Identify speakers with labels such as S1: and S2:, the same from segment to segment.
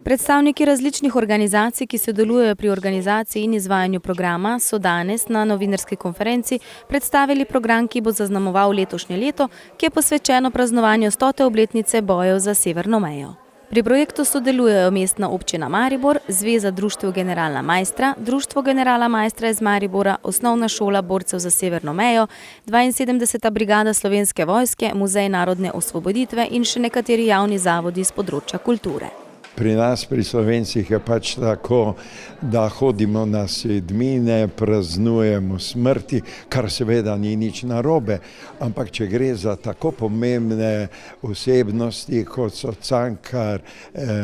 S1: Predstavniki različnih organizacij, ki sodelujejo pri organizaciji in izvajanju programa, so danes na novinarski konferenci predstavili program, ki bo zaznamoval letošnje leto, ki je posvečeno praznovanju 100. obletnice bojev za severno mejo. Pri projektu sodelujejo Mestna občina Maribor, Zveza društev Generalna Maistra, Društvo Generala Maistra iz Maribora, Osnovna šola borcev za severno mejo, 72. brigada Slovenske vojske, Muzej narodne osvoboditve in še nekateri javni zavodi z področja kulture.
S2: Pri nas, pri Slovencih, je pač tako, da hodimo na sedmine, praznujemo smrti, kar seveda ni nič narobe, ampak če gre za tako pomembne osebnosti, kot so Cankar,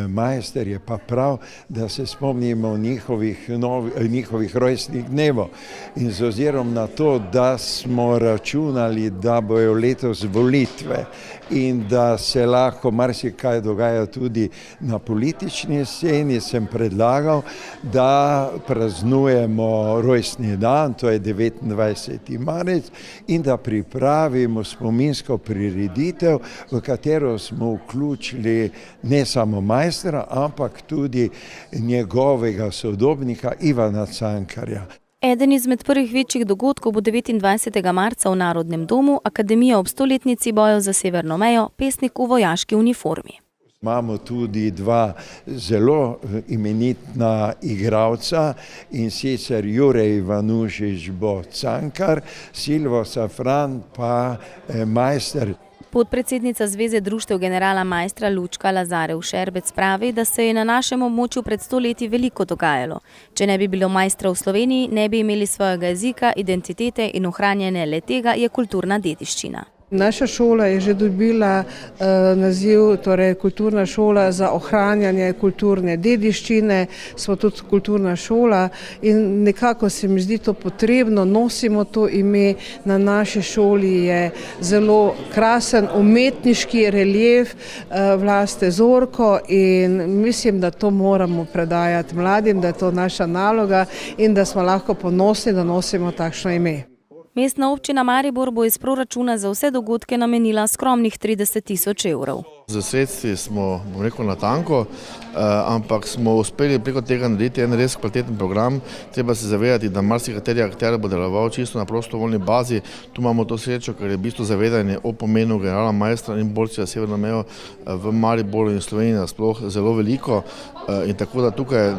S2: Maister, je pa prav, da se spomnimo njihovih rojstnih dnevov. In z ozirom na to, da smo računali, da bojo letos volitve in da se lahko marsikaj dogaja tudi na politični sceni, sem predlagal, da praznujemo rojstni dan, to je 29. marec, in da pripravimo spominsko prireditev, v katero smo vključili ne samo Maistra, ampak tudi njegovega sodobnika Ivana Cankarja.
S1: Eden izmed prvih večjih dogodkov bo 29. marca v Narodnem domu, Akademija ob 100-letnici bojev za severno mejo, pesnik v vojaški uniformi.
S2: Imamo tudi dva zelo imenitna igralca, in sicer Jurej Ivanušič bo Cankar, Silvo Safran pa Maister.
S1: Podpredsednica Zveze društev Generala Maistra Lučka Lazarev-Šerbec pravi, da se je na našem območju pred 100 leti veliko dogajalo. Če ne bi bilo Maistra v Sloveniji, ne bi imeli svojega jezika, identitete in ohranjanje le tega je kulturna dediščina.
S3: Naša šola je že dobila naziv, torej kulturna šola za ohranjanje kulturne dediščine, smo tudi kulturna šola in nekako se mi zdi to potrebno, nosimo to ime. Na naši šoli je zelo krasen umetniški relief Vlaste Zorko in mislim, da to moramo predajati mladim, da je to naša naloga in da smo lahko ponosni, da nosimo takšno ime.
S1: Mestna občina Maribor bo iz proračuna za vse dogodke namenila skromnih 30 000 evrov.
S4: Z sredstvi smo, bom rekel, na tanko, ampak smo uspeli preko tega narediti en res kvaliteten program. Treba se zavedati, da marsikateri akter bo deloval čisto na prostovoljni bazi. Tu imamo to srečo, ker je v bistvu zavedanje o pomenu Generala Maistra in borcev za severno mejo v Mariboru in Sloveniji nasploh zelo veliko. In tako da tukaj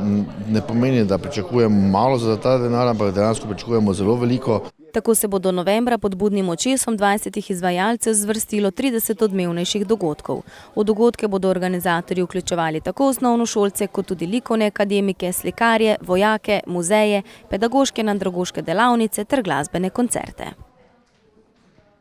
S4: ne pomeni, da pričakujemo malo za ta denar, ampak dejansko pričakujemo zelo veliko.
S1: Tako se bo do novembra pod budnim očesom 20 izvajalcev zvrstilo 30 odmevnejših dogodkov. V dogodke bodo organizatorji vključevali tako osnovnošolce, kot tudi likovne akademike, slikarje, vojake, muzeje, pedagoške in andragoške delavnice ter glasbene koncerte.